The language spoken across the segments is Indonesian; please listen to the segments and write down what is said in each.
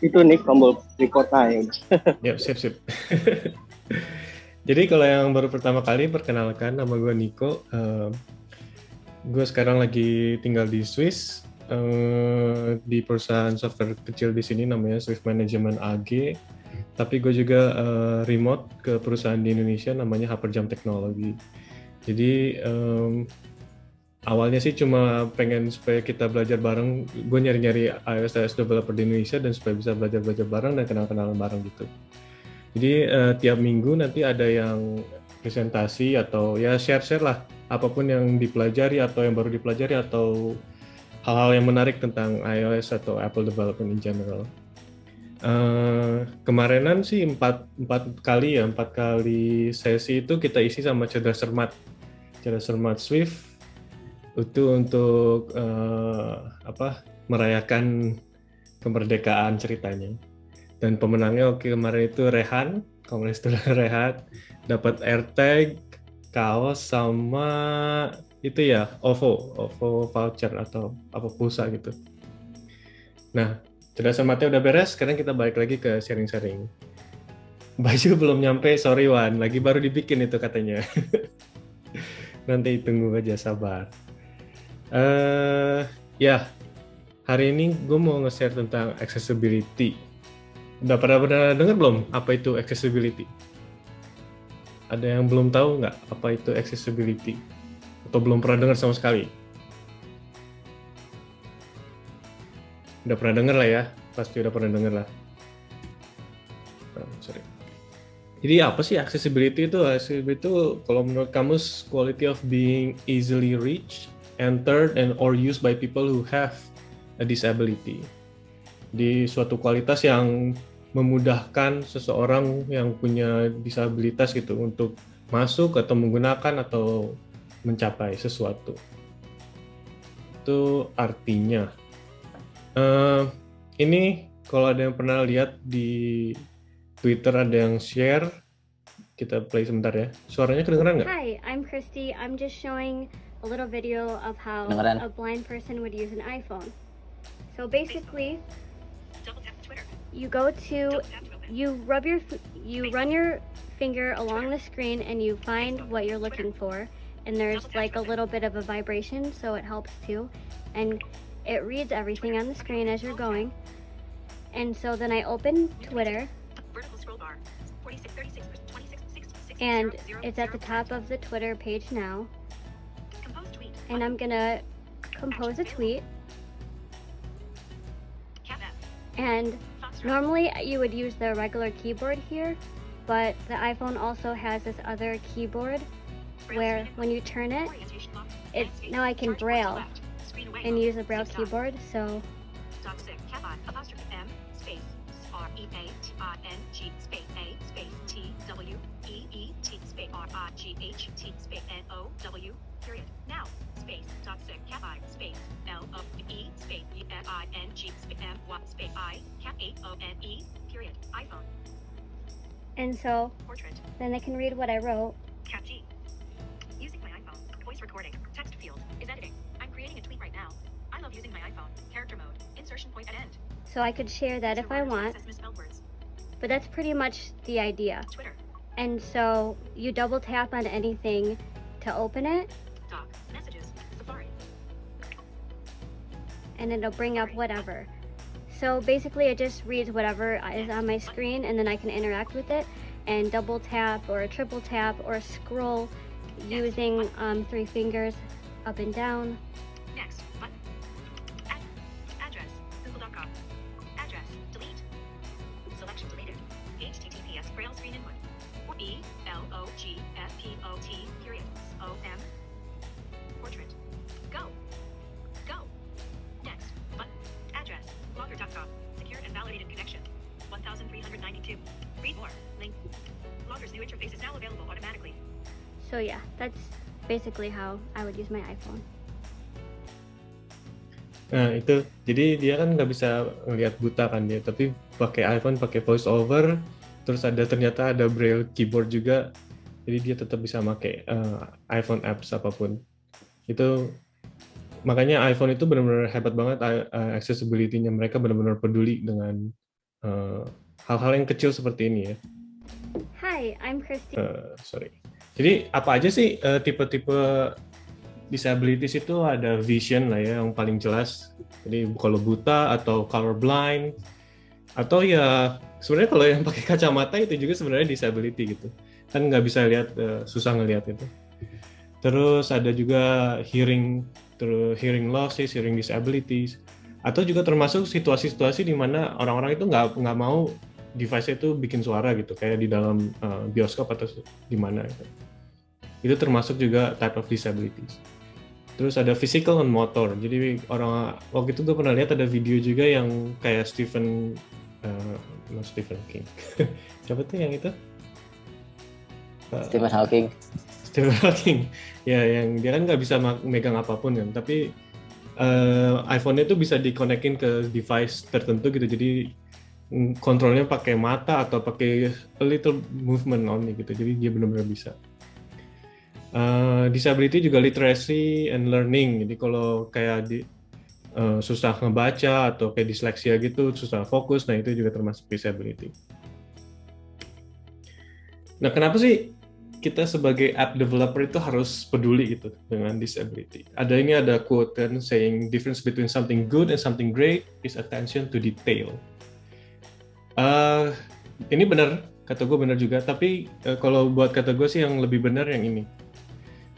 Itu nih tombol record ya. Ya, sip. Jadi kalau yang baru pertama kali, perkenalkan, nama gue Niko. Gue sekarang lagi tinggal di Swiss, di perusahaan software kecil di sini namanya Swift Management AG. Tapi gue juga remote ke perusahaan di Indonesia namanya Haperjam Teknologi. Jadi awalnya sih cuma pengen supaya kita belajar bareng. Gue nyari-nyari iOS developer di Indonesia dan supaya bisa belajar-belajar bareng dan kenal-kenalan bareng gitu. Jadi tiap minggu nanti ada yang presentasi atau ya share-share lah apapun yang dipelajari atau yang baru dipelajari atau hal-hal yang menarik tentang iOS atau Apple development in general. Kemarinan sih empat kali sesi itu kita isi sama Cerdas Cermat Swift itu untuk merayakan kemerdekaan ceritanya. Dan pemenangnya oke kemarin itu Rehan, Kongres Tulen Rehan, dapat AirTag, kaos sama itu ya OVO voucher atau apa pulsa gitu. Nah, cerdasan mati udah beres, sekarang kita balik lagi ke sharing-sharing. Baju belum nyampe, sorry Wan, lagi baru dibikin itu katanya. Nanti tunggu aja, sabar. Ya, hari ini gue mau nge-share tentang accessibility. Udah pernah dengar belum apa itu accessibility? Ada yang belum tahu nggak apa itu accessibility? Atau belum pernah dengar sama sekali? Udah pernah dengar lah ya, pasti udah pernah dengar lah. Sorry. Jadi apa sih accessibility itu? Accessibility itu kalau menurut kamus quality of being easily reached, entered, and or used by people who have a disability. Di suatu kualitas yang memudahkan seseorang yang punya disabilitas gitu untuk masuk atau menggunakan atau mencapai sesuatu. Itu artinya. Ini kalau ada yang pernah lihat di Twitter ada yang share, kita play sebentar ya. Suaranya kedengeran nggak? Hi, I'm Christy. I'm just showing a little video of how a blind person would use an iPhone. So basically, you go to, you run your finger along the screen and you find what you're looking for. And there's like a little bit of a vibration, so it helps too. And it reads everything on the screen as you're going. And so then I open Twitter. And it's at the top of the Twitter page now. And I'm gonna compose a tweet. And normally you would use the regular keyboard here, but the iPhone also has this other keyboard where when you turn it, now I can braille and use the braille keyboard. So now space dot sick cat I space LOVE space ENING space M1 space I cat AONE period iPhone. And so portrait. Then I can read what I wrote. Cat G. Using my iPhone. Voice recording. Text field is editing. I'm creating a tweet right now. I love using my iPhone. Character mode. Insertion point at end. So I could share that if I want. But that's pretty much the idea. Twitter. And so you double tap on anything to open it. Doc. Messages. Safari. And it'll bring up whatever. So basically it just reads whatever is on my screen and then I can interact with it and double tap or triple tap or scroll using 3 fingers up and down. Next button. Address. Google.com. Address. Delete. Selection deleted. HTTPS Braille screen input. BLOGFPOT period. OM. Portrait. Go. Next button. Address. Blogger.com. Secure and validated connection. 1392. Read more. Link. Blogger's new interface is now available automatically. So yeah, that's basically how I would use my iPhone. Nah itu, jadi dia kan nggak bisa ngelihat buta kan dia, tapi pakai iPhone, pakai voice over, terus ternyata ada braille keyboard juga, jadi dia tetap bisa pakai iPhone apps apapun. Itu makanya iPhone itu benar-benar hebat banget accessibility-nya, mereka benar-benar peduli dengan hal-hal yang kecil seperti ini ya. Hi, I'm Christy. Sorry. Jadi apa aja sih tipe-tipe disabilities itu? Ada vision lah ya yang paling jelas. Jadi kalau buta atau colorblind, atau ya sebenarnya kalau yang pakai kacamata itu juga sebenarnya disability gitu. Kan nggak bisa lihat, susah ngelihat itu. Terus ada juga hearing losses, hearing disabilities, atau juga termasuk situasi-situasi di mana orang-orang itu nggak mau device itu bikin suara gitu, kayak di dalam bioskop atau di mana gitu. Itu termasuk juga type of disabilities. Terus ada physical and motor. Jadi waktu itu gue pernah lihat ada video juga yang kayak Stephen King. Siapa tuh yang itu? Stephen Hawking. Stephen Hawking. Ya, yang dia kan nggak bisa megang apapun kan. Tapi iPhone itu bisa dikonekin ke device tertentu gitu. Jadi kontrolnya pakai mata atau pakai a little movement only gitu. Jadi dia benar-benar bisa. Disability juga literacy and learning. Jadi kalau kayak susah ngebaca atau kayak disleksia gitu, susah fokus, nah itu juga termasuk disability. Nah, kenapa sih kita sebagai app developer itu harus peduli gitu dengan disability? Ada quote kan saying difference between something good and something great is attention to detail. Ini benar, kata gue benar juga, tapi kalau buat kata gue sih yang lebih benar yang ini.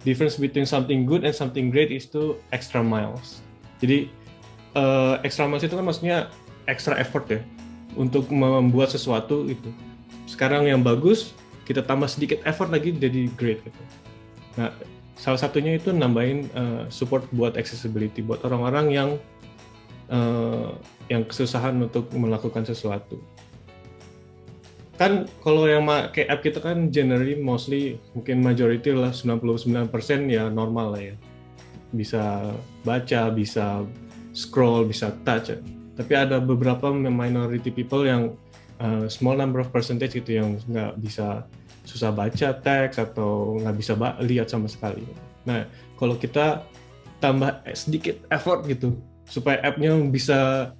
Difference between something good and something great is to extra miles. Jadi extra miles itu kan maksudnya extra effort ya untuk membuat sesuatu itu. Sekarang yang bagus kita tambah sedikit effort lagi jadi great gitu. Nah, salah satunya itu nambahin support buat accessibility buat orang-orang yang kesusahan untuk melakukan sesuatu. Kan kalau yang pakai app kita kan generally mostly mungkin majority lah 99% ya normal lah ya. Bisa baca, bisa scroll, bisa touch. Tapi ada beberapa minority people yang small number of percentage gitu yang nggak bisa, susah baca teks atau nggak bisa lihat sama sekali. Nah, kalau kita tambah sedikit effort gitu supaya app-nya bisa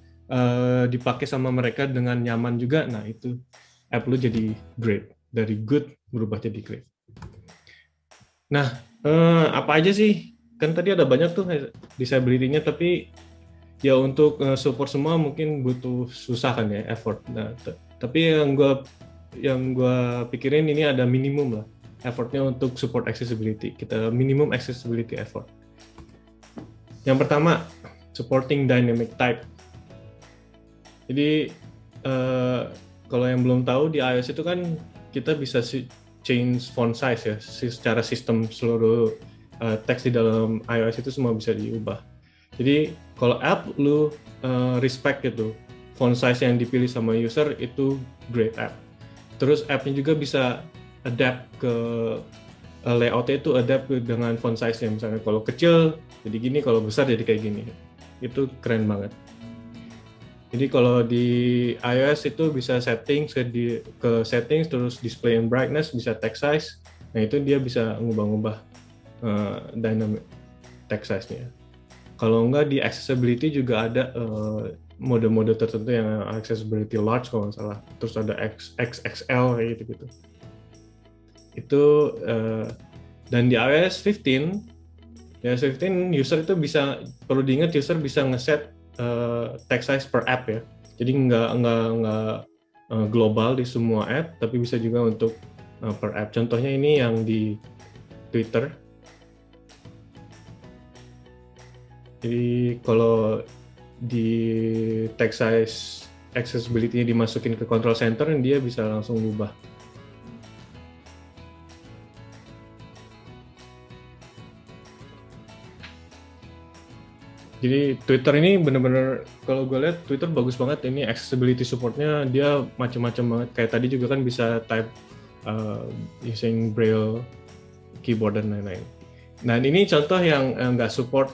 dipakai sama mereka dengan nyaman juga, nah itu app lu jadi great, dari good berubah jadi great. Nah, apa aja sih? Kan tadi ada banyak tuh disability-nya, tapi ya untuk support semua mungkin butuh susah kan ya, effort. Nah, tapi yang gue pikirin ini ada minimum lah effortnya untuk support accessibility. Kita minimum accessibility effort. Yang pertama, supporting dynamic type. Jadi kalau yang belum tahu di iOS itu kan kita bisa change font size ya, secara sistem seluruh teks di dalam iOS itu semua bisa diubah. Jadi kalau app lu respect gitu, font size yang dipilih sama user itu great app. Terus app-nya juga bisa adapt ke layout-nya itu adapt dengan font size-nya. Misalnya kalau kecil jadi gini, kalau besar jadi kayak gini. Itu keren banget. Jadi kalau di iOS itu bisa settings ke settings, terus display and brightness, bisa text size. Nah itu dia bisa ngubah-ngubah dynamic text size-nya. Kalau enggak di accessibility juga ada mode-mode tertentu yang accessibility large kalau nggak salah. Terus ada XXL kayak gitu-gitu. Itu dan di iOS 15 user itu bisa, perlu diingat user bisa ngeset text size per app ya. Jadi nggak global di semua app, tapi bisa juga untuk per app. Contohnya ini yang di Twitter. Jadi kalau di text size accessibility-nya dimasukin ke control center, dia bisa langsung ubah. Jadi Twitter ini benar-benar, kalau gue lihat Twitter bagus banget, ini accessibility support-nya dia macam-macam banget. Kayak tadi juga kan bisa type using braille keyboard dan lain-lain. Nah ini contoh yang nggak support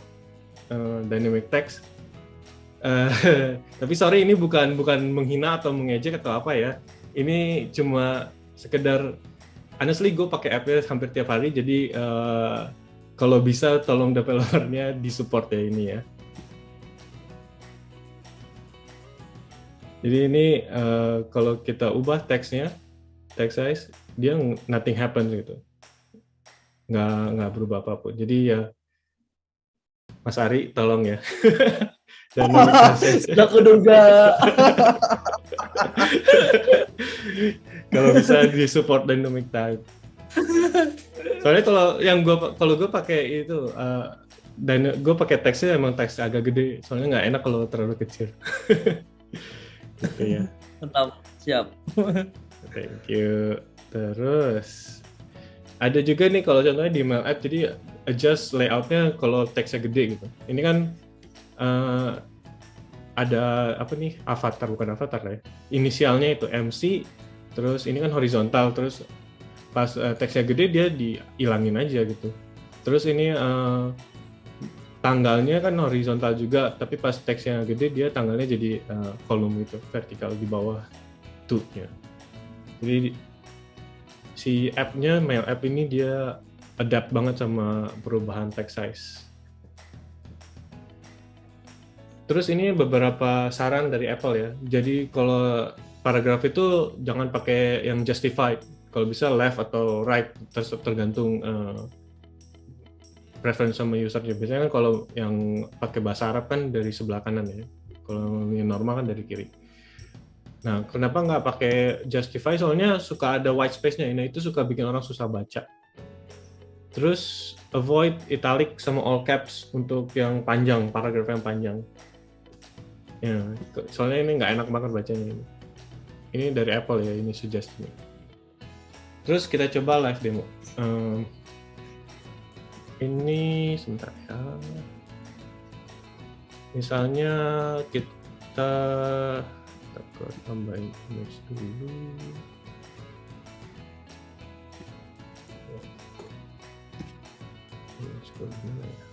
dynamic text. Tapi sorry, ini bukan menghina atau mengejek atau apa ya. Ini cuma sekedar, honestly gue pakai app-nya hampir tiap hari, jadi kalau bisa tolong developernya disupport ya ini ya. Jadi ini kalau kita ubah teksnya, text size, dia nothing happen gitu. Nggak berubah apapun. Jadi ya Mas Ari tolong ya. Dynamic type. Sudah kuduga. Kalau bisa di support dynamic type. Soalnya kalau gue pakai itu dan gue pakai teksnya emang teks agak gede. Soalnya nggak enak kalau terlalu kecil. Gitu ya. Mantap, siap. Thank you. Terus ada juga nih kalau contohnya di mail app, jadi adjust layoutnya kalau teksnya gede gitu. Ini kan ada apa nih, bukan avatar lah ya. Inisialnya itu MC, terus ini kan horizontal, terus pas teksnya gede dia dihilangin aja gitu. Terus ini tanggalnya kan horizontal juga, tapi pas teksnya gede dia tanggalnya jadi kolom gitu, vertikal di bawah to-nya. Jadi si app-nya, mail app ini dia adapt banget sama perubahan text size. Terus ini beberapa saran dari Apple ya. Jadi kalau paragraf itu jangan pakai yang justified. Kalau bisa left atau right, tergantung preference sama usernya. Biasanya kan kalau yang pakai bahasa Arab kan dari sebelah kanan ya. Kalau yang normal kan dari kiri. Nah, kenapa nggak pakai justify? Soalnya suka ada white space-nya. Nah, itu suka bikin orang susah baca. Terus avoid italic sama all caps untuk yang panjang, paragraf yang panjang. Ya, soalnya ini nggak enak banget bacanya ini. Ini dari Apple ya, ini suggest-nya. Terus kita coba live demo. Ini sebentar ya. Misalnya kita tambahin image dulu. Gimana ya?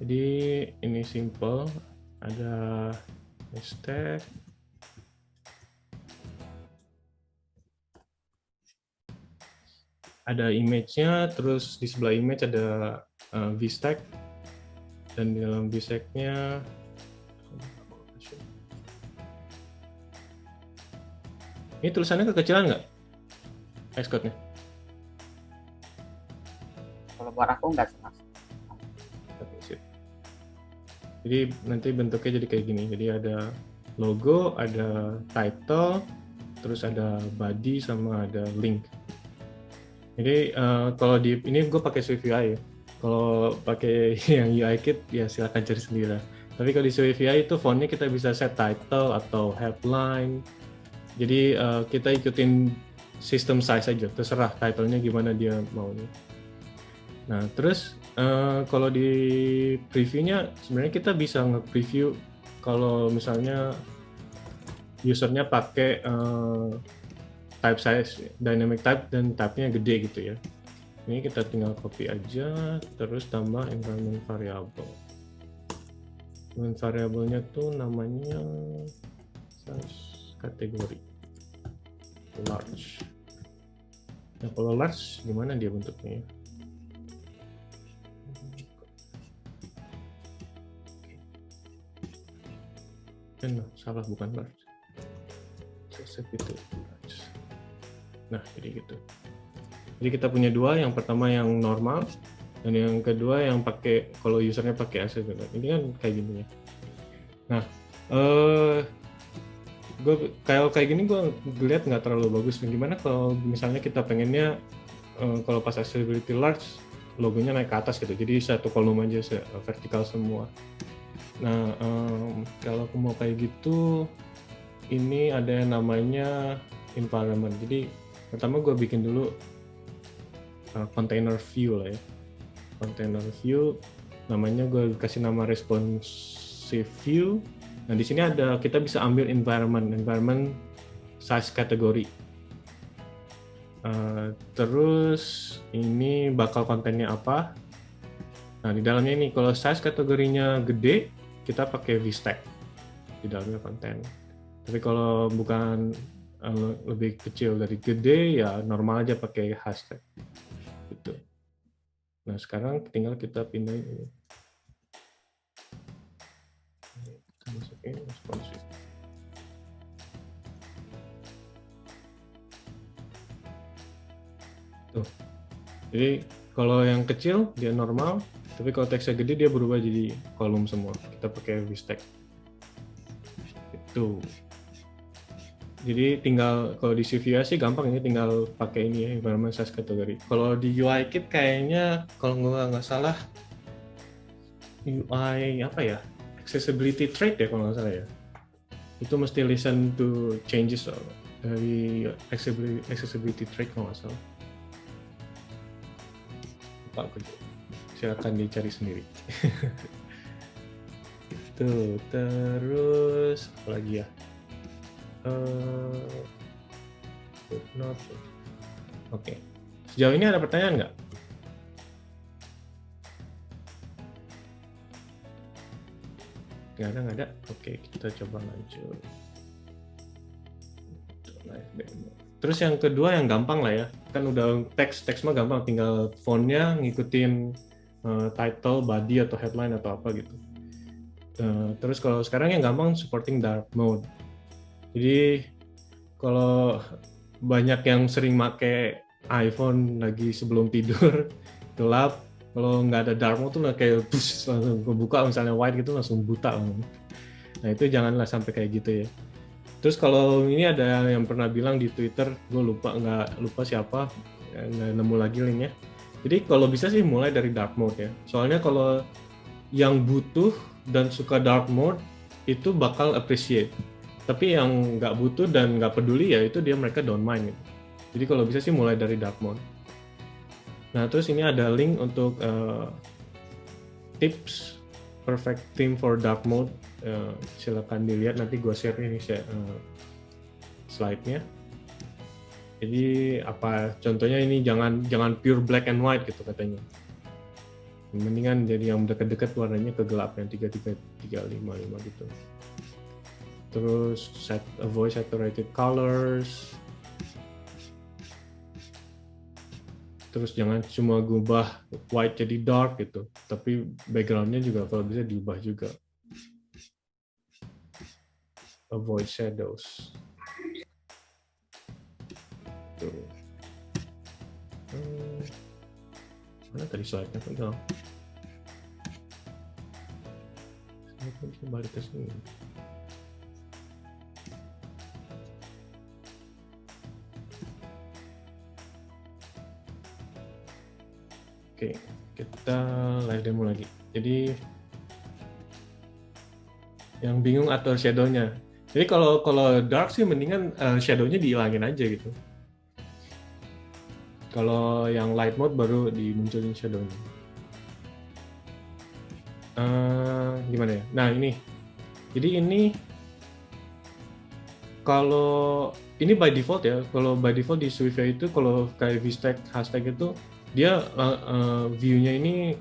Jadi ini simple, ada hashtag, ada image-nya, terus di sebelah image ada vstack, dan di dalam vstack-nya ini tulisannya kekecilan nggak? Xcode-nya? Kalau buat aku nggak sih, Mas. Jadi nanti bentuknya jadi kayak gini. Jadi ada logo, ada title, terus ada body sama ada link. Jadi kalau di ini gue pakai Swift UI ya. Kalau pakai yang UI Kit ya silakan cari sendiri. Tapi kalau di Swift UI itu fontnya kita bisa set title atau headline. Jadi kita ikutin system size aja, terserah title-nya gimana dia maunya. Nah, terus kalau di previewnya sebenarnya kita bisa nge-preview kalau misalnya usernya pakai type size, dynamic type dan type-nya gede gitu ya. Ini kita tinggal copy aja, terus tambah environment variable. Environment variable-nya tuh namanya size kategori large. Nah, kalau large gimana dia bentuknya ya? Salah, bukan large. Save itu large. Nah, jadi gitu. Jadi kita punya dua, yang pertama yang normal dan yang kedua yang pakai, kalau usernya pakai ACC. Ini kan kayak gini ya. Nah, gue kayak gini gue lihat nggak terlalu bagus. Gimana kalau misalnya kita pengennya kalau pas accessibility large logonya naik ke atas gitu, jadi satu kolom aja vertikal semua. Nah, kalau aku mau kayak gitu, ini ada yang namanya environment. Jadi pertama gue bikin dulu container view lah ya. Container view, namanya gue kasih nama responsive view. Nah, di sini ada, kita bisa ambil environment size kategori. Terus ini bakal kontennya apa. Nah, di dalamnya ini kalau size kategorinya gede, kita pakai VStack di dalamnya konten. Tapi kalau bukan lebih kecil dari gede, ya normal aja pakai hashtag. Gitu. Nah, sekarang tinggal kita pindah ini. Kita masukin responsive. Tuh. Jadi kalau yang kecil dia normal, tapi kalau teksnya gede dia berubah jadi kolom semua. Kita pakai VStack. Itu. Jadi tinggal kalau di CVA sih gampang, ini tinggal pakai ini ya, environment size category. Kalau di UIKit kayaknya kalau nggak salah UI apa ya? Accessibility trait ya kalau nggak salah ya. Itu mesti listen to changes dari accessibility trait kalau nggak salah. Lupa aku. Silakan dicari sendiri. Itu terus apa lagi ya? Oke. Sejauh ini ada pertanyaan nggak? Nggak ada. Oke, kita coba lanjut. Live demo. Terus yang kedua yang gampang lah ya. Kan udah teks mah gampang, tinggal fontnya ngikutin title, body atau headline atau apa gitu. Terus kalau sekarang yang gampang supporting dark mode. Jadi kalau banyak yang sering make iPhone lagi sebelum tidur gelap, kalau nggak ada dark mode tuh kayak langsung kebuka misalnya white gitu langsung buta. Nah itu janganlah sampai kayak gitu ya. Terus kalau ini ada yang pernah bilang di Twitter, gue nggak lupa siapa, nggak nemu lagi linknya. Jadi kalau bisa sih mulai dari dark mode ya. Soalnya kalau yang butuh dan suka dark mode itu bakal appreciate. Tapi yang nggak butuh dan nggak peduli ya itu mereka don't mind gitu. Jadi kalau bisa sih mulai dari dark mode. Nah terus ini ada link untuk tips perfect theme for dark mode. Silakan dilihat, nanti gue share ini slide-nya. Jadi apa contohnya ini jangan pure black and white gitu katanya. Mendingan jadi yang dekat-dekat warnanya ke gelap yang 3355 gitu. Terus avoid saturated colors. Terus jangan cuma gubah white jadi dark gitu, tapi backgroundnya juga kalau bisa diubah juga. Avoid shadows. Tuh. Mana tadi slide-nya kan? Saya kembali ke sini. Oke, kita live demo lagi. Jadi yang bingung atur shadow-nya. Jadi kalau dark sih mendingan shadow-nya dihilangin aja gitu. Kalau yang light mode baru dimunculin shadow-nya. Gimana ya? Nah ini. Jadi ini kalau ini by default ya. Kalau by default di Swifia itu kalau kayak VStack hashtag itu dia view-nya ini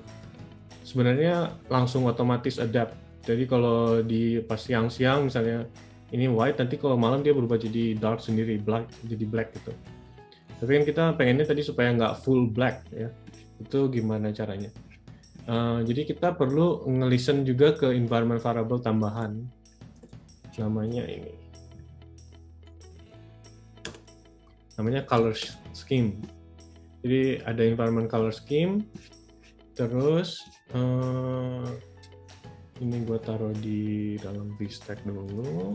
sebenarnya langsung otomatis adapt. Jadi kalau di pas siang-siang misalnya ini white, nanti kalau malam dia berubah jadi dark sendiri, jadi black gitu. Tapi kan kita pengennya tadi supaya nggak full black ya. Itu gimana caranya? Jadi kita perlu nge-listen juga ke environment variable tambahan. Namanya ini. Namanya color scheme. Jadi ada environment color scheme. Terus ini gue taruh di dalam VStack dulu.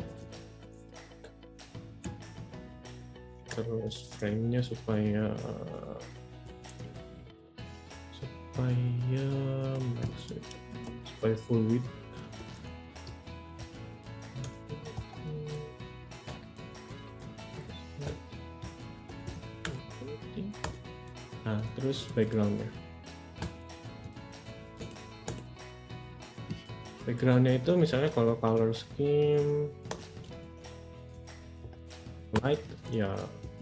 Terus frame-nya supaya full width. Nah, terus background-nya. Background-nya itu misalnya kalau color scheme white, ya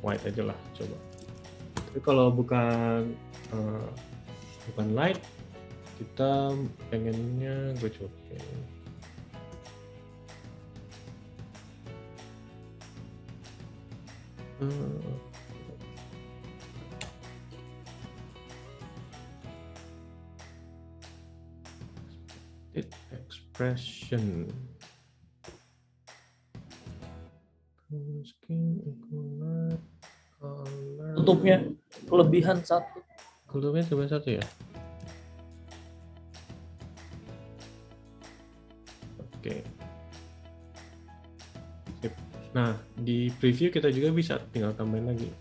white aja lah, coba. Tapi kalau bukan light, kita pengennya gue coba. Expression. Tutupnya kelebihan 1. Kulturnya cuma 1 ya? Oke. Sip. Nah, di preview kita juga bisa tinggal tambahin lagi.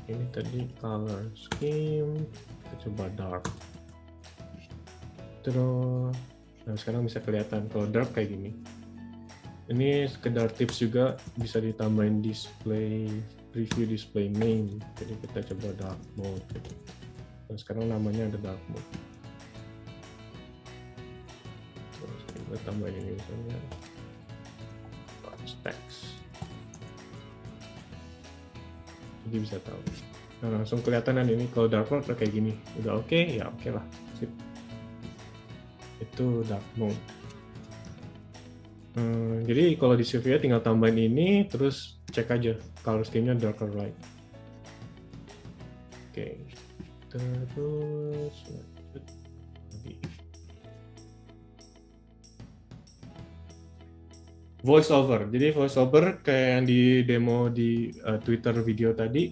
Ini tadi color scheme, kita coba dark. Terus, nah sekarang bisa kelihatan kalau dark kayak gini. Ini sekedar tips juga, bisa ditambahin display preview display name. Jadi kita coba dark mode. Dan sekarang namanya ada dark mode. Terus kita tambahin ini misalnya text. Jadi bisa tahu. Nah, langsung kelihatan kan ini kalau dark mode kayak gini. Udah oke, ya oke lah. Sip. Itu dark mode. Jadi kalau di Sylvia tinggal tambahin ini, terus cek aja color scheme-nya dark or light. Oke. Terus lanjut lagi. Voice over. Jadi voice over kayak yang di demo di Twitter video tadi.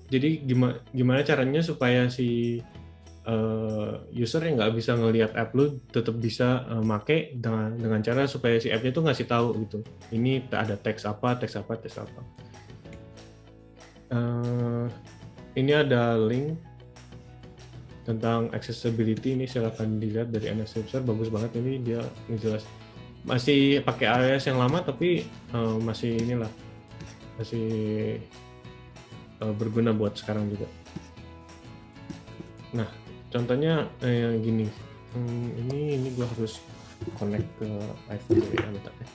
Jadi gimana caranya supaya si user yang nggak bisa ngelihat app lu tetap bisa make dengan cara supaya si app-nya tuh ngasih tahu gitu. Ini ada teks apa. Ini ada link tentang accessibility, ini silahkan dilihat dari NS User, bagus banget ini, dia jelas. Masih pakai iOS yang lama tapi masih berguna buat sekarang juga. Nah, contohnya gini, ini gue harus connect ke iPhone dulu ya, bentar ya.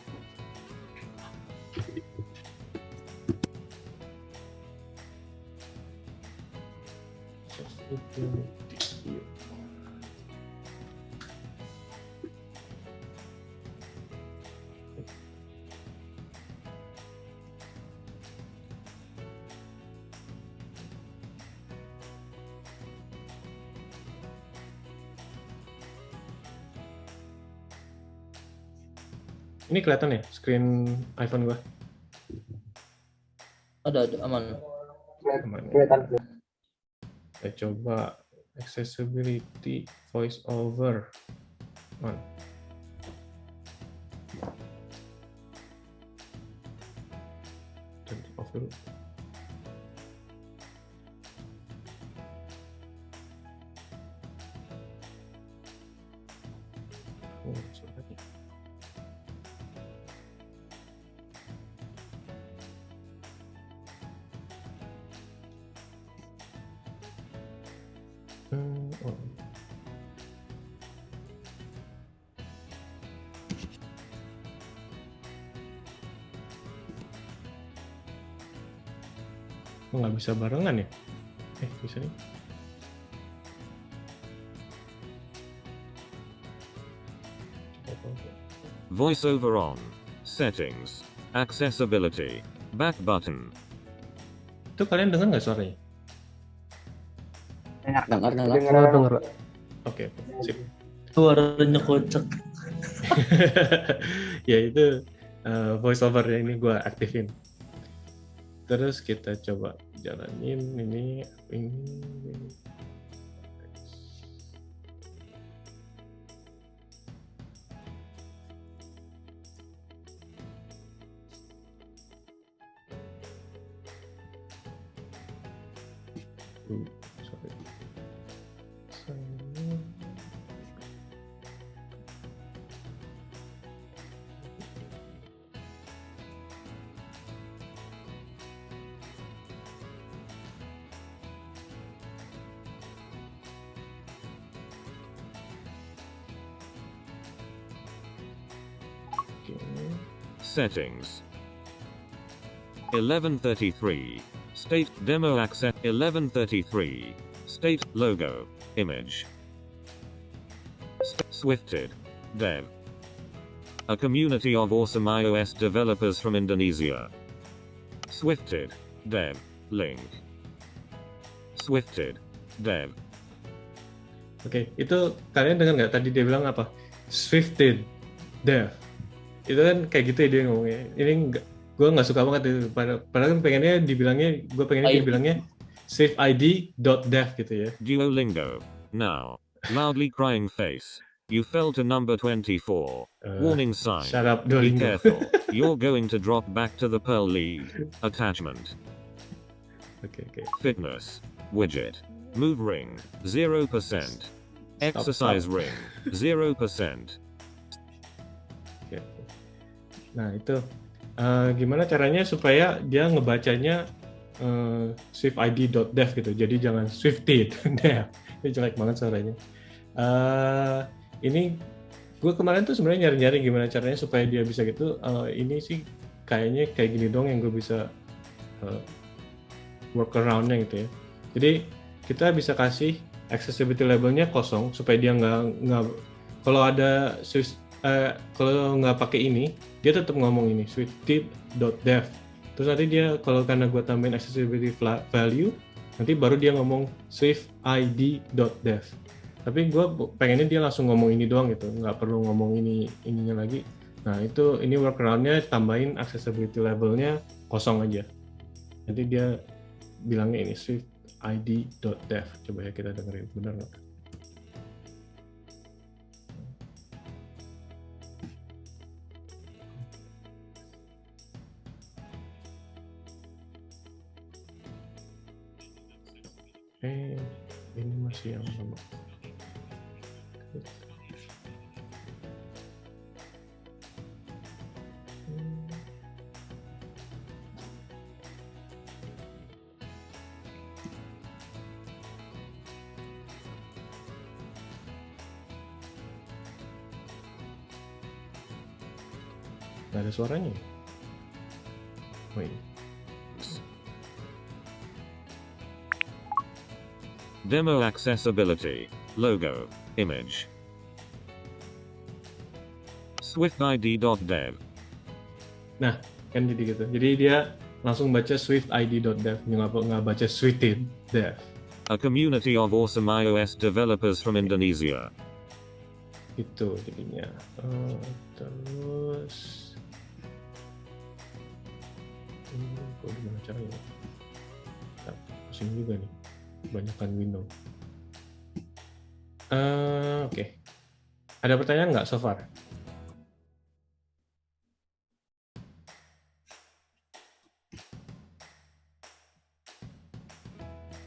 Ini kelihatan ya screen iPhone gua? Ada aman. Aman. Kita coba accessibility voice over on. Dan off dulu. Nggak bisa barengan ya? Bisa nih. VoiceOver on. Settings. Accessibility. Back button. Itu kalian dengar nggak suaranya? Dengar. Oke, sip. Suaranya kocak. Ya itu voiceover ini gue aktifin. Terus kita coba jalanin ini. Settings. 1133. State demo access 1133. State logo image. Swifted dev. A community of awesome iOS developers from Indonesia. Swifted dev link. Swifted dev. Oke, itu kalian dengar nggak tadi dia bilang apa? Swifted dev. Itu kan kayak gitu ya dia ngomongnya. Ini gue nggak suka banget itu. Padahal kan pengennya dibilangnya swiftid.dev gitu ya. Duolingo. Now. Loudly crying face. You fell to number 24. Warning sign. Shut up, Be Duolingo. careful. You're going to drop back to the Pearl League. Attachment. Oke. Fitness. Widget. Move ring. 0%. Exercise Stop. ring. 0%. Oke. Nah itu gimana caranya supaya dia ngebacanya swiftid.dev gitu. Jadi jangan swifted. Ini jelek banget suaranya. Ini gue kemarin tuh sebenarnya nyari-nyari gimana caranya supaya dia bisa gitu. Ini sih kayaknya kayak gini dong yang gue bisa workaround-nya gitu ya. Jadi kita bisa kasih accessibility labelnya kosong supaya dia nggak kalau ada kalau nggak pakai ini dia tetap ngomong ini swifted.dev. Terus nanti dia kalau karena gue tambahin accessibility value nanti baru dia ngomong swiftid.dev. Tapi gue pengennya dia langsung ngomong ini doang gitu, nggak perlu ngomong ininya lagi. Nah itu ini workaround-nya tambahin accessibility labelnya kosong aja. Nanti dia bilangnya ini swiftid.dev. Coba ya kita dengerin, benar nggak? Ini masih yang lama. Nggak ada suaranya. Oh ini. Demo accessibility. Logo. Image. swiftid.dev. Nah, kan jadi gitu. Jadi dia langsung baca swiftid.dev, nggak baca swifted.dev. A community of awesome iOS developers from Indonesia. Itu jadinya. Terus kok gimana caranya? Nah, pusing juga nih. Kebanyakan window. Oke. Ada pertanyaan nggak so far?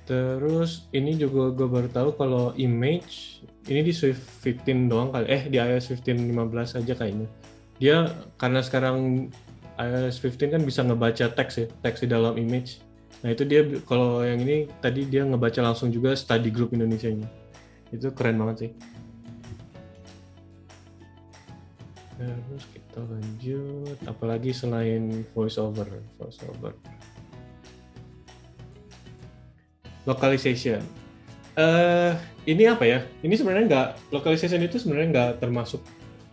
Terus ini juga gue baru tahu kalau image ini di Swift 15 doang kali. Di iOS 15 aja kayaknya. Dia karena sekarang iOS 15 kan bisa ngebaca teks ya, teks di dalam image. Nah itu dia kalau yang ini tadi dia ngebaca langsung juga study group Indonesianya. Itu keren banget sih. Terus kita lanjut, apalagi selain voiceover. Localization. Ini apa ya? Ini sebenarnya nggak, localization itu sebenarnya nggak termasuk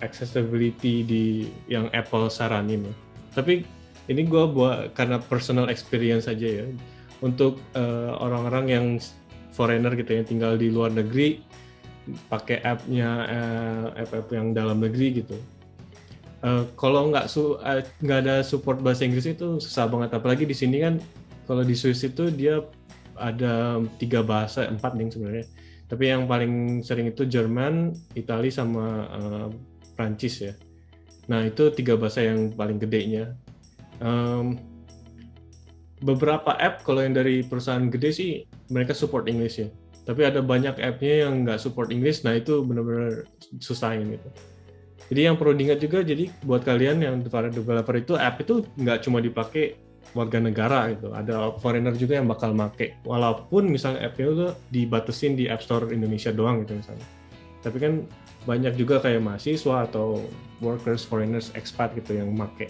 accessibility di yang Apple saranin ya. Tapi ini gue buat karena personal experience aja ya. Untuk orang-orang yang foreigner gitu yang tinggal di luar negeri, pakai app-nya app yang dalam negeri gitu. Kalau nggak ada support bahasa Inggris itu susah banget. Apalagi di sini kan kalau di Swiss itu dia ada 3 bahasa, 4 nih sebenarnya. Tapi yang paling sering itu Jerman, Itali sama Prancis ya. Nah itu 3 bahasa yang paling gedenya. Beberapa app kalau yang dari perusahaan gede sih mereka support English ya. Tapi ada banyak app-nya yang nggak support English, nah itu benar-benar susahin gitu. Jadi yang perlu diingat juga, jadi buat kalian yang para developer itu app itu nggak cuma dipakai warga negara gitu, ada foreigner juga yang bakal make. Walaupun misalnya app itu dibatasin di App Store Indonesia doang gitu misalnya. Tapi kan banyak juga kayak mahasiswa atau workers, foreigners, expat gitu yang make.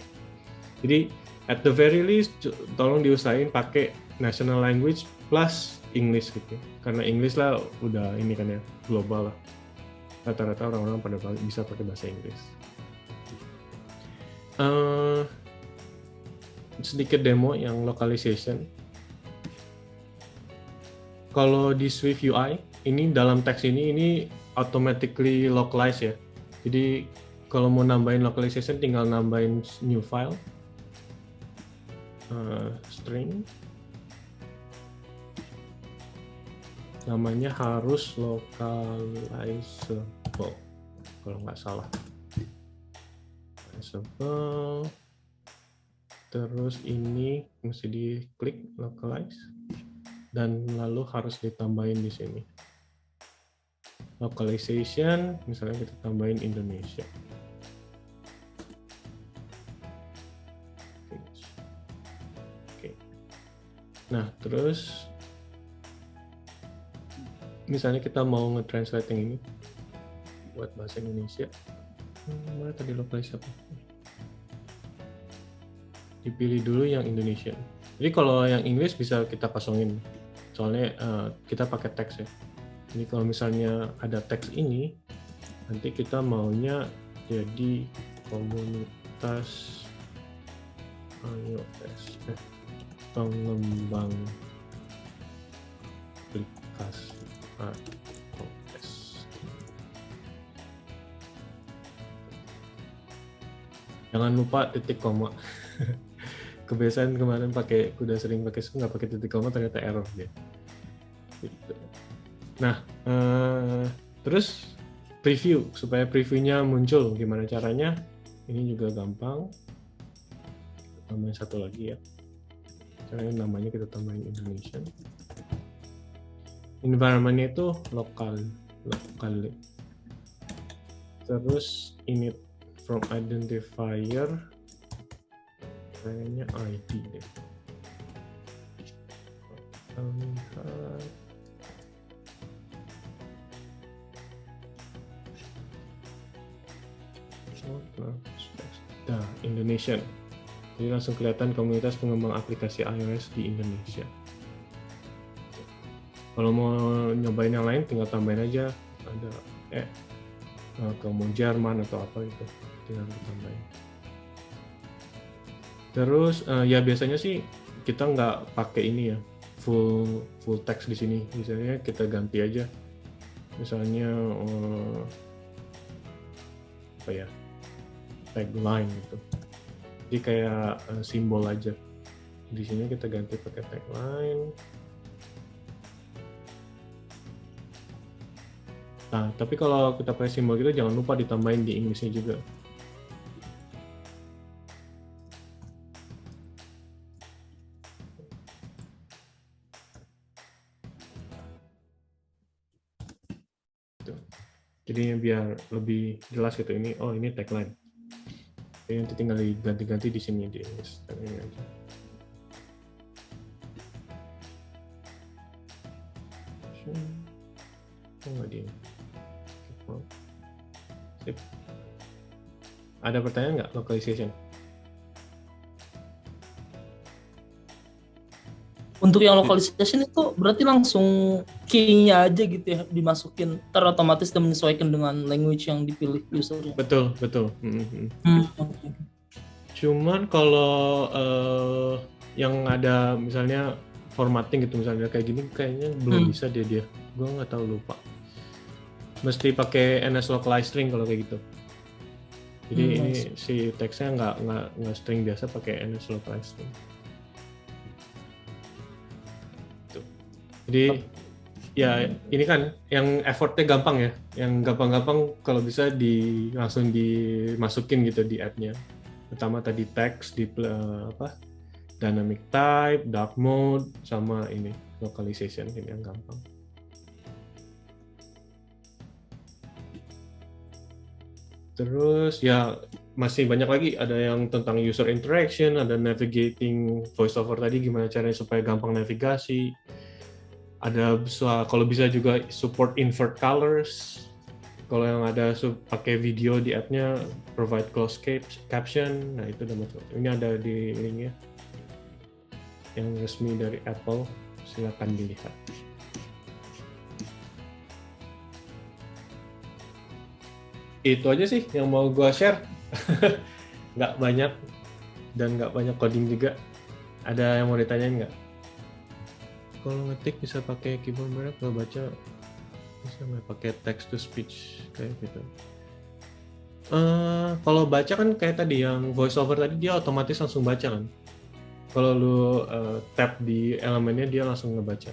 Jadi at the very least tolong diusahain pakai national language plus English gitu. Karena English lah udah ini kan ya global lah. Rata-rata orang-orang pada bisa pakai bahasa Inggris. Sedikit demo yang localization. Kalau di Swift UI ini dalam teks ini automatically localize ya. Jadi kalau mau nambahin localization tinggal nambahin new file string, namanya harus localizable kalau nggak salah. Localizable, terus ini mesti diklik localize dan lalu harus ditambahin di sini localization, misalnya kita tambahin Indonesia. Oke. Nah, terus misalnya kita mau nge-translating ini buat bahasa Indonesia. Mana tadi localize apa? Dipilih dulu yang Indonesia. Jadi kalau yang English bisa kita kosongin. Soalnya kita pakai teks ya. Jadi kalau misalnya ada teks ini, nanti kita maunya jadi komunitas iOS, pengembang aplikasi iOS. Jangan lupa titik koma. Kebiasaan kemarin udah sering pakai nggak pakai titik koma, ternyata error dia. Gitu. Nah, terus preview, supaya previewnya muncul, gimana caranya? Ini juga gampang. Tambahin satu lagi ya. Caranya namanya kita tambahin Indonesia. Environment-nya itu lokal. Terus init from identifier, kayaknya ID deh. Nah, Indonesian. Jadi langsung kelihatan komunitas pengembang aplikasi iOS di Indonesia. Kalau mau nyobain yang lain, tinggal tambahin aja. Ada kamu Jerman atau apa itu, tinggal ditambahin. Terus ya biasanya sih kita nggak pakai ini ya, full text di sini. Misalnya kita ganti aja. Misalnya apa ya, tagline gitu. Jadi kayak simbol aja. Di sini kita ganti pakai tagline. Nah, tapi kalau kita pakai simbol gitu jangan lupa ditambahin di Inggrisnya juga. Jadi biar lebih jelas gitu, ini tagline. Jadi nanti tinggal diganti-ganti di sini di Inggris. Ini aja. Nggak di Sip. Ada pertanyaan nggak localization? Untuk yang localization itu berarti langsung key-nya aja gitu ya dimasukin, otomatis dan menyesuaikan dengan language yang dipilih usernya. Betul. Cuman kalau yang ada misalnya formatting gitu, misalnya kayak gini kayaknya belum bisa dia. Gue nggak tahu, lupa. Mesti pakai NS localized string kalau kayak gitu. Jadi ini si teksnya nggak string biasa, pakai NS localized string. Jadi ya ini kan yang effortnya gampang ya, yang gampang-gampang kalau bisa langsung dimasukin gitu di app-nya. Pertama tadi text di dynamic type, dark mode, sama ini localization, ini yang gampang. Terus ya masih banyak lagi, ada yang tentang user interaction, ada navigating voiceover tadi, gimana caranya supaya gampang navigasi. Ada kalau bisa juga support invert colors. Kalau yang ada pakai video di app-nya provide closed caption, nah itu udah masuk. Ini ada di linknya yang resmi dari Apple, silakan dilihat. Itu aja sih yang mau gua share. Nggak banyak dan nggak banyak coding juga. Ada yang mau ditanyain nggak? Kalau ngetik bisa pakai keyboard merah, kalau baca bisa nggak pakai text to speech kayak gitu. Kalau baca kan kayak tadi yang voiceover tadi dia otomatis langsung baca kan. Kalau lu tap di elemennya dia langsung ngebaca.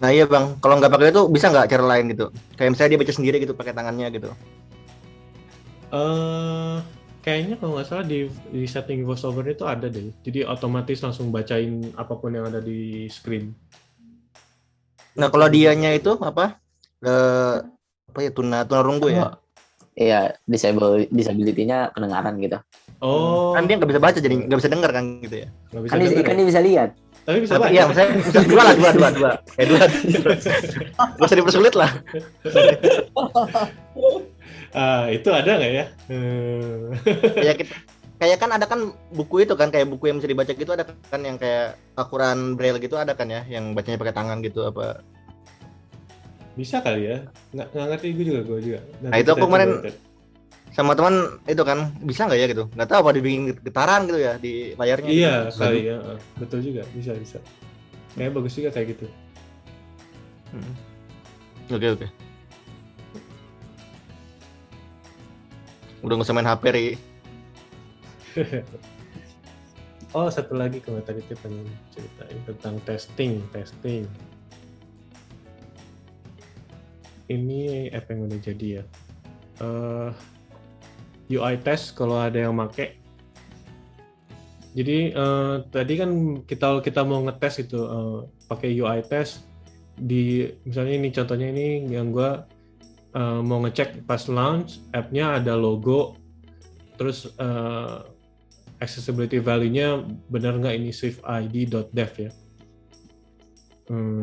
Nah iya bang, kalau nggak pakai itu bisa nggak cara lain gitu? Kayak misalnya dia baca sendiri gitu pakai tangannya gitu. Kayaknya kalau nggak salah di setting voiceover itu ada deh. Jadi otomatis langsung bacain apapun yang ada di screen. Nah kalau dianya itu apa ya tunarunggu ya? Iya, disability-nya kedengaran gitu. Oh. Kan dia nggak bisa baca jadi nggak bisa dengar kan gitu ya? Nggak bisa Kan denger dia ya? bisa lihat. Tapi bisa baca. Iya, misalnya dua. Dua. Gak usah dipersulit lah. Itu ada nggak ya? Ya kayak kan ada kan buku itu kan, kayak buku yang bisa dibaca gitu ada kan yang kayak Al-Quran Braille gitu ada kan ya, yang bacanya pakai tangan gitu apa? Bisa kali ya? Nggak ngerti gue juga. Nah itu aku kemarin sama teman itu kan bisa nggak ya gitu? Nggak tahu apa dibikin getaran gitu ya di layarnya. Iya gitu. kali ya, betul juga bisa. Kayaknya bagus juga kayak gitu. Oke. Udah nggak usah main HP Ri. Oh satu lagi kalau tadi kita pengen ceritain tentang testing. Ini app yang udah jadi ya. UI test kalau ada yang make. Jadi tadi kan kita mau ngetes itu pakai UI test di misalnya ini contohnya ini yang gua mau ngecek pas launch app-nya ada logo terus accessibility value-nya benar nggak ini swiftid.dev ya.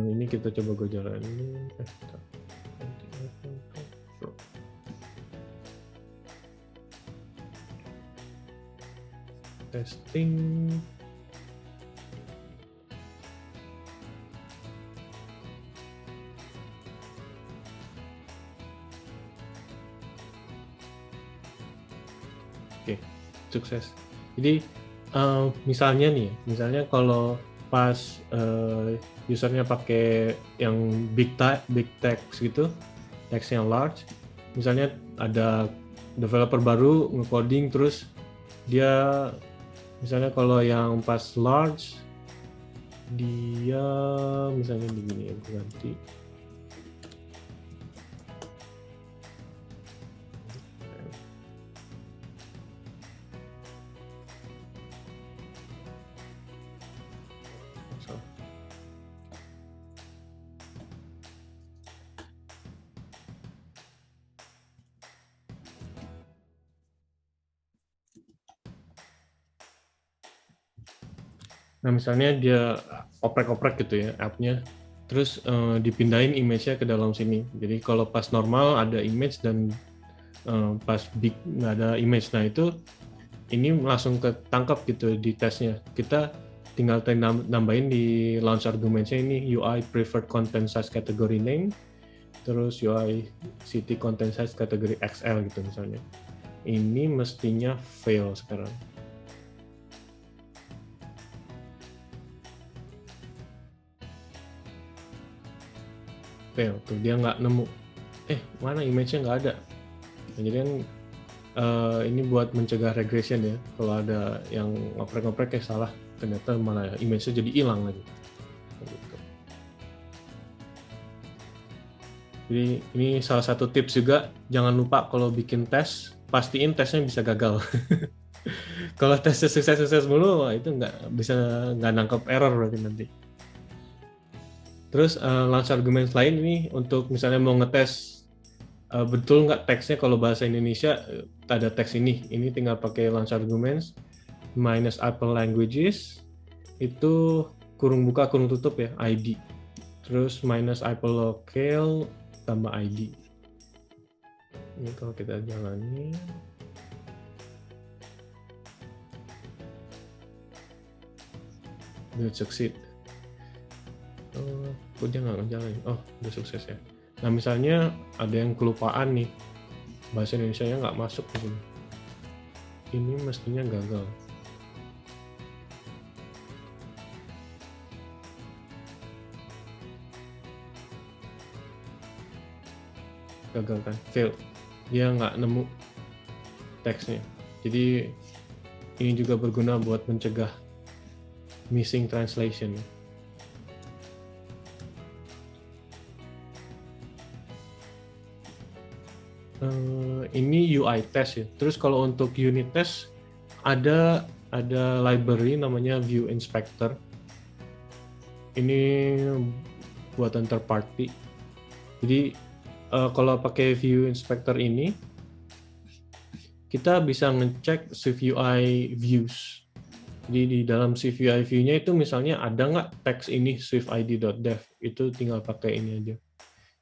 Ini kita coba gue jalanin. Testing. Oke, sukses. Jadi misalnya kalau pas usernya pakai yang big text gitu, text yang large, misalnya ada developer baru nge-coding terus dia misalnya kalau yang pas large dia misalnya begini ya, gue ganti Nah misalnya dia oprek-oprek gitu ya app-nya, terus dipindahin image-nya ke dalam sini. Jadi kalau pas normal ada image dan pas big nggak ada image. Nah itu ini langsung ketangkap gitu di tesnya. Kita tinggal nambahin di launch argument-nya ini UI preferred content size category name, terus UI city content size category XL gitu misalnya. Ini mestinya fail sekarang. Fail tuh dia nggak nemu mana image-nya nggak ada. Nah, jadi kan ini buat mencegah regression ya, kalau ada yang ngoprek-ngoprek salah ternyata malah image-nya jadi hilang lagi gitu. Jadi ini salah satu tips juga, jangan lupa kalau bikin tes pastiin tesnya bisa gagal. Kalau tesnya sukses mulu itu nggak nangkep error berarti nanti. Terus launch arguments lain ini untuk misalnya mau ngetes betul nggak teksnya kalau bahasa Indonesia ada teks ini tinggal pakai launch arguments minus Apple languages itu kurung buka kurung tutup ya ID. terus minus iPolocale tambah ID. Ini kalau kita jalani, build succeed. Kok dia nggak ngejalanin? Oh, udah sukses ya. Nah, misalnya ada yang kelupaan nih, bahasa Indonesia-nya nggak masuk ke sini. Ini mestinya gagal. Gagal kan? Fail. Dia nggak nemu teksnya. Jadi ini juga berguna buat mencegah missing translation. Ini UI test ya. Terus kalau untuk unit test ada library namanya View Inspector. Ini buatan third party. Jadi kalau pakai View Inspector ini kita bisa ngecek SwiftUI views. Jadi di dalam SwiftUI view-nya itu misalnya ada nggak teks ini swiftid.dev, itu tinggal pakai ini aja.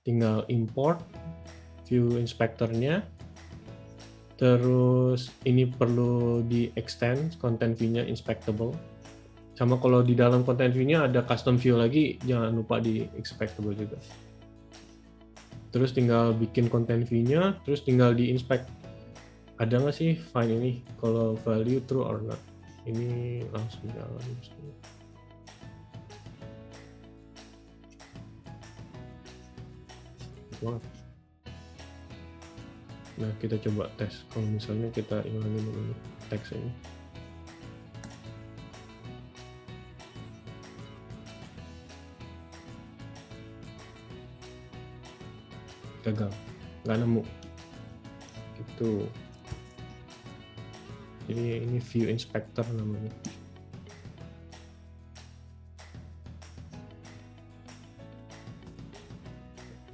Tinggal import view inspector-nya, terus ini perlu di extend content view-nya inspectable. Sama kalau di dalam content view-nya ada custom view lagi, jangan lupa di inspectable juga. Terus tinggal bikin content view-nya, terus tinggal di inspect. Ada nggak sih find ini kalau value true or not? Ini langsung jalan. Nah, kita coba tes. Kalau misalnya kita hilangin dulu teks ini. Gagal. Nggak nemu. Gitu. Jadi ini view inspector namanya.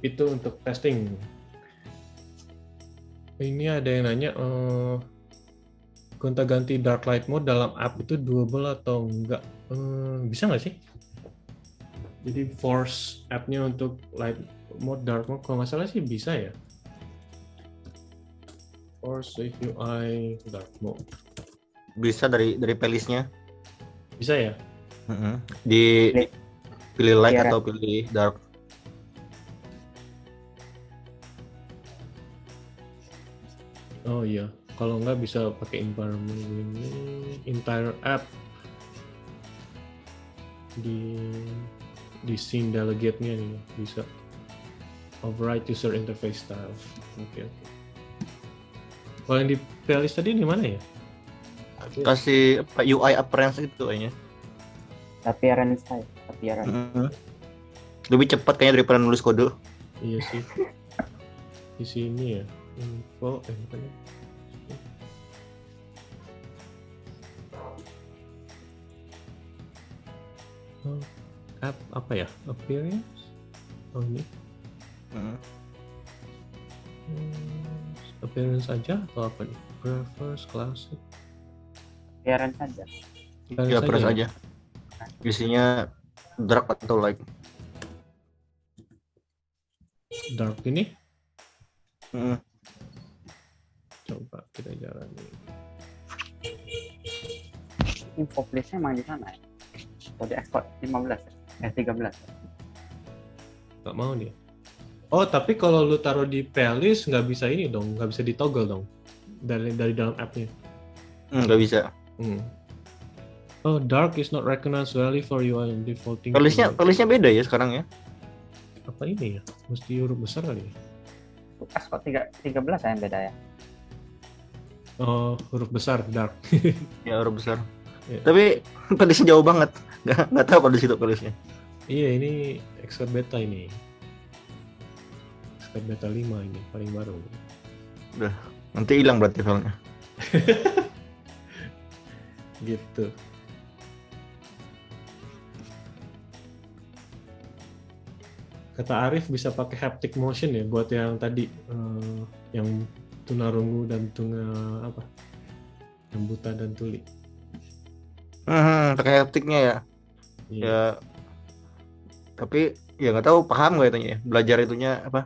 Itu untuk testing. Ini ada yang nanya, gonta-ganti dark light mode dalam app itu doable atau enggak? Bisa nggak sih? Jadi force app-nya untuk light mode, dark mode, kalau nggak salah sih bisa ya. Force SwiftUI dark mode. Bisa dari playlist-nya. Bisa ya? Di pilih light atau pilih dark. Oh iya, kalau nggak bisa pakai environment ini, entire app di scene delegate-nya nih bisa override user interface style. Oke. Kalau yang di playlist tadi di mana ya? Kasih UI appearance itu kayaknya. Appearance. Lebih cepat kayaknya daripada nulis kode. Iya sih. Di sini ya. Info bukan ya? App apa ya? Appearance? Oh ini. Appearance aja atau apa nih? Prefers, classic. Appearance saja. Ya press aja. Isinya dark atau light. Dark ini? Coba kita jalani. Info place-nya emang di sana ya? Atau di export 15 ya? 13 ya? Nggak mau dia. Oh, tapi kalau lu taruh di playlist nggak bisa ini dong, nggak bisa ditoggle dong dari dalam app-nya. Nggak bisa. Oh, dark is not recognized value for UI defaulting. Playlistnya beda ya sekarang ya? Apa ini ya? Mesti huruf besar kali ya? Export 13 ya yang beda ya? Oh, huruf besar dark. Ya huruf besar. Ya. Tapi playlistnya jauh banget. Nggak tahu pada situ playlistnya. Iya, ini expert beta ini. Expert beta 5 ini paling baru. Udah, nanti hilang berarti filenya. Gitu. Kata Arif bisa pakai haptic motion ya buat yang tadi yang tunarungu dan apa? Yang buta dan tuli. Pakai haptiknya ya. Iya. Ya. Tapi ya nggak tahu paham nggak itunya ya, belajar itunya apa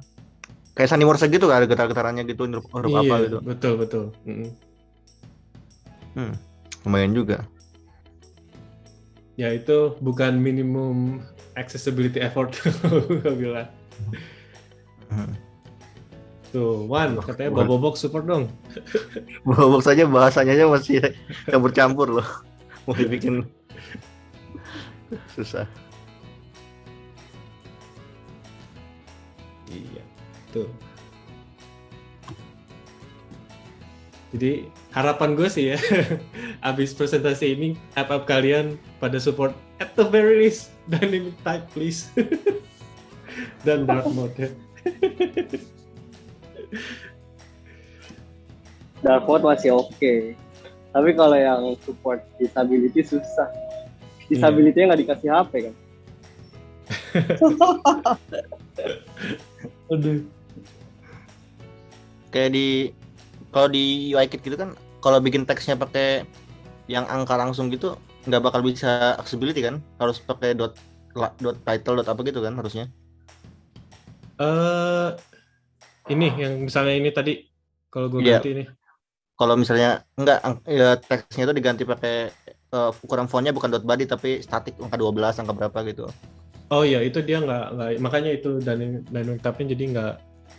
kayak Sunny Morse gitu kan, ada getar-getarannya gitu, huruf apa Iya, gitu. betul. Lumayan juga. Ya itu bukan minimum accessibility effort gue bilang. Tuh, Wan, katanya Bobobok support dong. Bobok saja bahasanya aja masih campur-campur loh. Mau dibikin susah. Iya, tuh. Jadi harapan gue sih ya, abis presentasi ini, app kalian pada support at the very least dynamic type please, dan dark mode. Dark mode masih oke. Tapi kalau yang support disability susah. Disability-nya nggak dikasih HP kan? Aduh. Kayak kalau di UIKit gitu kan, kalau bikin teksnya pakai yang angka langsung gitu, nggak bakal bisa accessibility kan? Harus pakai dot title dot apa gitu kan harusnya? Ini yang misalnya ini tadi, kalau gue Iya. ganti ini. Kalau misalnya enggak, ya teksnya itu diganti pakai ukuran fontnya bukan dot body tapi static angka 12 angka berapa gitu. Oh iya, itu dia nggak makanya itu dynamic type-nya jadi nggak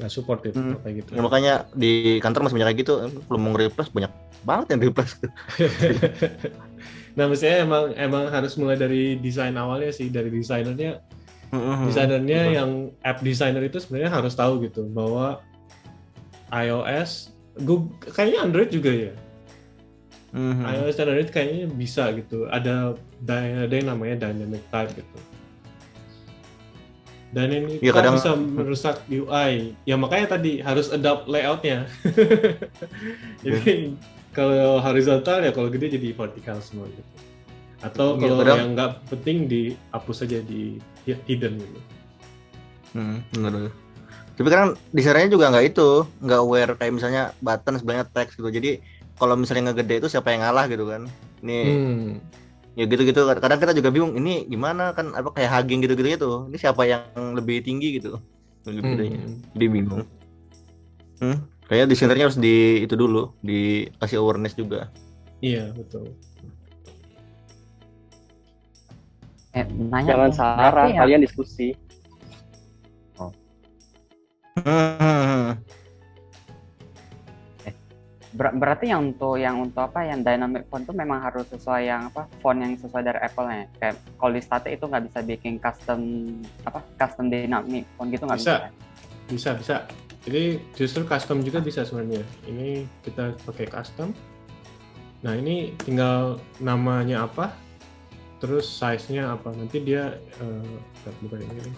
support itu kayak gitu. Ya, makanya di kantor masih banyak kayak gitu, belum mau nge-replace banyak banget yang replace. Nah, misalnya emang harus mulai dari desain awalnya sih, dari desainernya. Desainernya yang app designer itu sebenarnya harus tahu gitu bahwa iOS, kayaknya Android juga ya. iOS dan Android kayaknya bisa gitu. Ada yang namanya dynamic type gitu. Dan ini Ya, kadang bisa merusak UI. Ya makanya tadi harus adopt layoutnya. Jadi kalau horizontal ya, kalau gede jadi vertikal semua gitu. Atau Ya, kalau yang nggak penting dihapus aja di hidden gitu. Bener. Tapi kan desainernya juga nggak aware kayak misalnya button sebelahnya teks gitu. Jadi kalau misalnya ngegede itu siapa yang ngalah gitu kan? Ini ya gitu-gitu. Kadang kita juga bingung ini gimana kan, apa kayak hugging gitu-gitu itu. Ini siapa yang lebih tinggi gitu? Jadi bingung. Kayaknya desainernya harus itu dulu, dikasih awareness juga. Iya, betul. Jangan sarah, kalian diskusi. Berarti yang untuk apa yang dynamic font itu memang harus sesuai yang apa font yang sesuai dari Apple-nya. Kayak kalau di Static itu nggak bisa bikin custom dynamic font gitu nggak bisa. Bisa. Jadi justru custom juga bisa sebenarnya. Ini kita pakai custom. Nah, ini tinggal namanya apa, terus size-nya apa. Nanti dia bukan ini.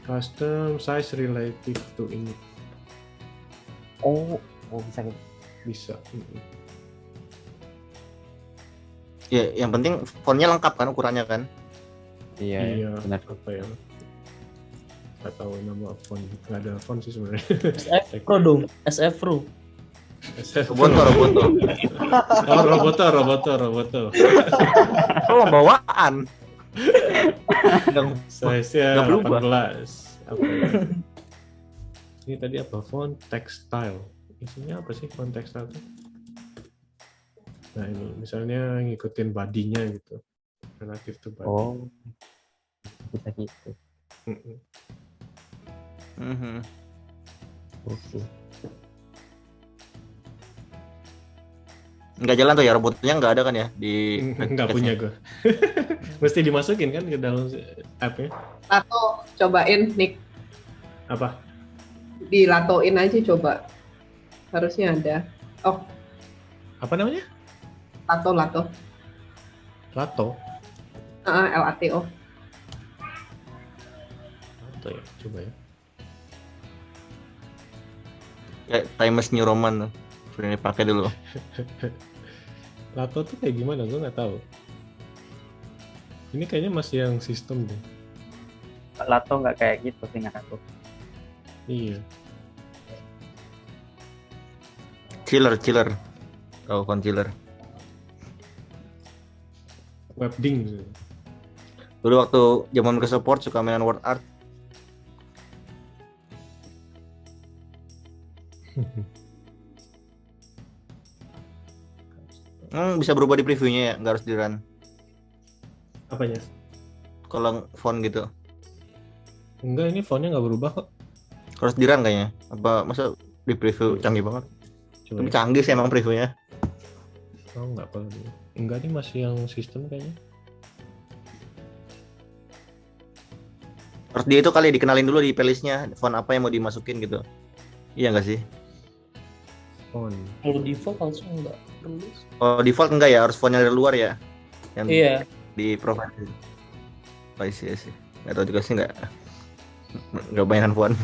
Custom size relative to ini. Oh bisa gitu. Bisa. Ya, yang penting fontnya lengkap kan, ukurannya kan. Iya. Benar. Apa ya? Nggak tahu nama font. Nggak ada font sih sebenarnya. SF Pro dong. SF Pro. Roboto. Roboto. Oh, bawaan. Size-nya nggak berubah. 18. Apa ya? Ini tadi apa? Font textile. Isinya apa sih font textile itu? Nah, ini misalnya ngikutin body-nya gitu. Relative to body. Oh. Bisa gitu. Oke. Nggak jalan tuh ya, robotnya nggak ada kan ya di Nggak punya gue. Mesti dimasukin kan ke dalam app-nya. Lato, cobain Nick. Apa? Dilatoin aja coba. Harusnya ada. Oh, Apa namanya? lato. Lato. LATO. Lato ya, coba ya. Kayak Times New Roman. Sudah dipakai dulu. Lato tuh kayak gimana? Gue nggak tahu. Ini kayaknya masih yang sistem deh. Lato nggak kayak gitu sih aku. Iya. Chiller. Tahu font chiller. Webding. Dulu waktu zaman ke support suka mainan word art. Bisa berubah di previewnya ya, nggak harus di run. Apanya? Kalau font gitu. Enggak, ini fontnya nggak berubah kok. Harus di run kayaknya. Apa masa di preview canggih banget? Coba Tapi canggih sih emang previewnya. Oh enggak kalau dulu. Enggak, ini masih yang sistem kayaknya. Harus dia itu kali dikenalin dulu di playlistnya font apa yang mau dimasukin gitu. Iya nggak sih? Font. Kalau default langsung enggak perlu. Oh default enggak ya, harus fontnya dari luar ya? Yang Iya. di provide. Oh iya sih. Nggak tahu juga sih nggak banyakan font.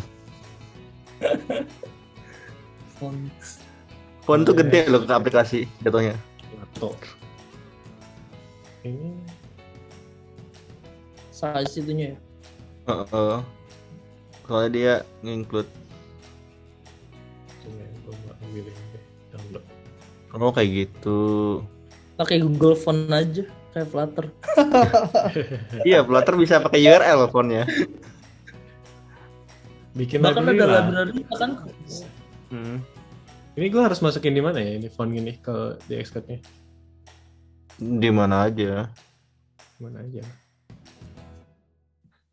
Font tuh gede loh ke aplikasi jatuhnya. Lato. Ini Size itunya ya. Soalnya dia nge-include. coba gue nggak ambilin deh download. Oh kayak gitu. Pakai Google Font aja kayak Flutter. Iya, Flutter bisa pakai URL fontnya. Bikin Bahkan library ada lah. library kan. Ini gue harus masukin di mana ya ini font gini ke di Xcode-nya? Di mana aja. Mana aja?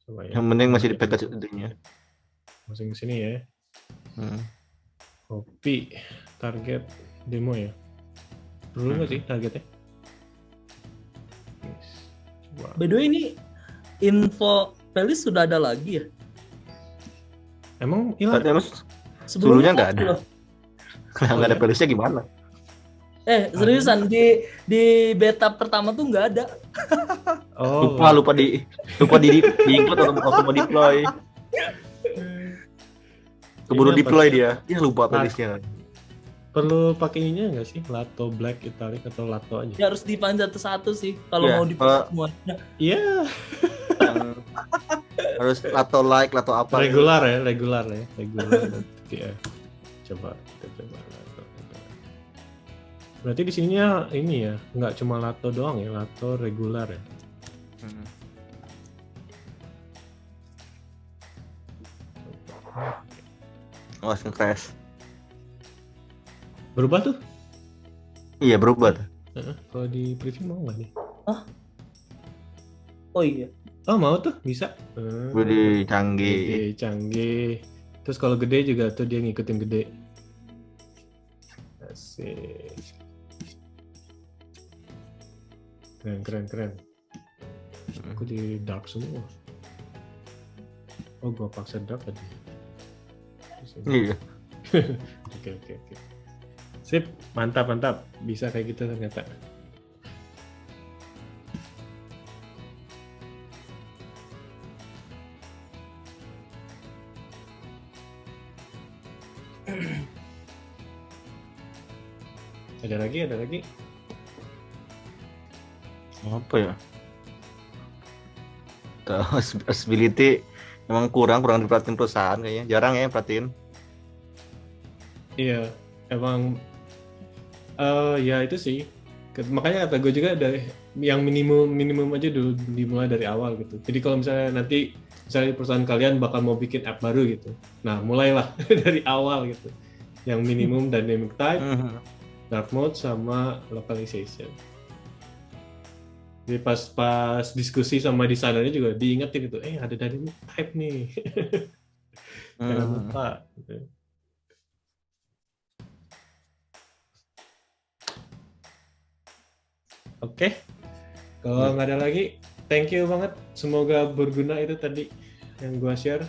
Coba ya. Yang penting masih di package itunya. Masukin sini ya. Copy target demo ya. Perlu nggak sih targetnya? Yes. Coba. By the way ini info playlist sudah ada lagi ya? Emang hilang? Sebelumnya nggak ada. loh. Kalau nggak ada playlistnya gimana? Seriusan di beta pertama tuh nggak ada. Oh. Lupa di include atau mau deploy. Keburu deploy dia. Ya lupa playlistnya. Perlu pakainya nggak sih? Lato Black Italic atau Lato aja? Ya harus dipan satu-satu sih kalau Iya, mau dipilih semuanya. Iya. Harus lato like, lato apa? Regular ya. Ya. Coba kita coba Lato. Berarti di sininya ini ya, nggak cuma Lato doang ya, Lato regular ya. Awas nge-crash. Berubah tuh? Iya berubah tuh. Kalau di preview mau nggak nih? Oh iya. Oh mau tuh bisa. Gede canggih. Gede, canggih. Terus kalau gede juga tuh dia ngikutin gede. Asik. Keren. Aku di dark semua. Oh gua paksa dark tadi. Iya. Oke. Sip, mantap. Bisa kayak gitu ternyata. Ada lagi? Apa ya? Accessibility emang kurang diperhatiin perusahaan kayaknya. Jarang ya perhatiin. Iya, emang ya itu sih. Makanya kata gue juga dari yang minimum aja dulu dimulai dari awal gitu. Jadi kalau misalnya nanti perusahaan kalian bakal mau bikin app baru gitu. Nah, mulailah dari awal gitu. Yang minimum dynamic type, dark mode sama localization. Jadi pas diskusi sama desainernya juga diingetin itu, ada dynamic type nih. Jangan lupa gitu. Oke, kalau nggak ada lagi, thank you banget. Semoga berguna itu tadi yang gua share.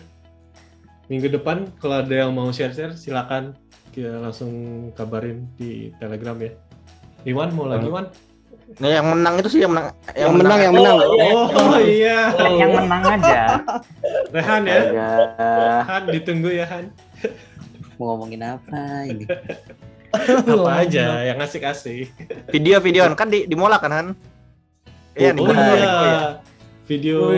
Minggu depan kalau ada yang mau share silakan kita langsung kabarin di Telegram ya. Iwan mau lagi Wan? Nah, yang menang itu sih yang menang. Yang menang. Oh iya. Yang menang aja. Rehan ya. Han ditunggu ya Han. Mau ngomongin apa ini? Apa aja yang asik-asik. Videoan kan di Mola kan Han? Iya nih. Video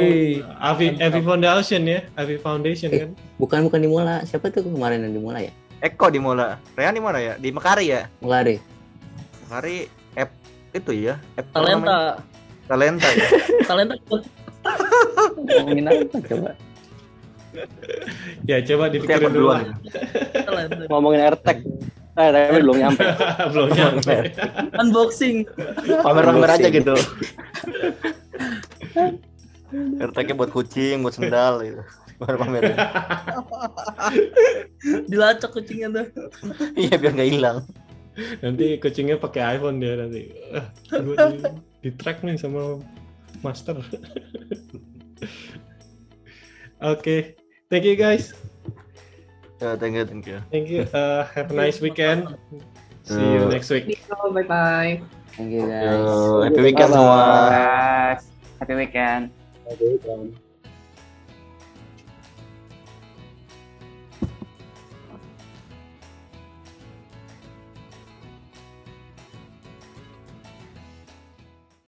Avi Foundation ya, Avi Foundation kan? Bukan di Mola. Siapa tuh kemarin yang di Mola ya? Eko di Mola. Rehan di mana ya? Di Mekari ya? Mekari app itu ya? App Talenta. Ya? Talenta. Ngomongin apa coba? Ya coba dipikirin dulu lah. Ngomongin AirTag. Tapi belum nyampe. Belum nyampe. Unboxing. Pamer-pamer aja gitu. AirTag-nya buat kucing, buat sendal gitu. Pamer-pamer. Dilacak kucingnya tuh. Iya biar nggak hilang. Nanti kucingnya pakai iPhone dia nanti. Gue di track nih sama master. Oke, thank you guys. Thank you. Thank you. Have a nice weekend. See you next week. Bye bye. Thank you guys. Happy weekend semua. Happy weekend. Aduh,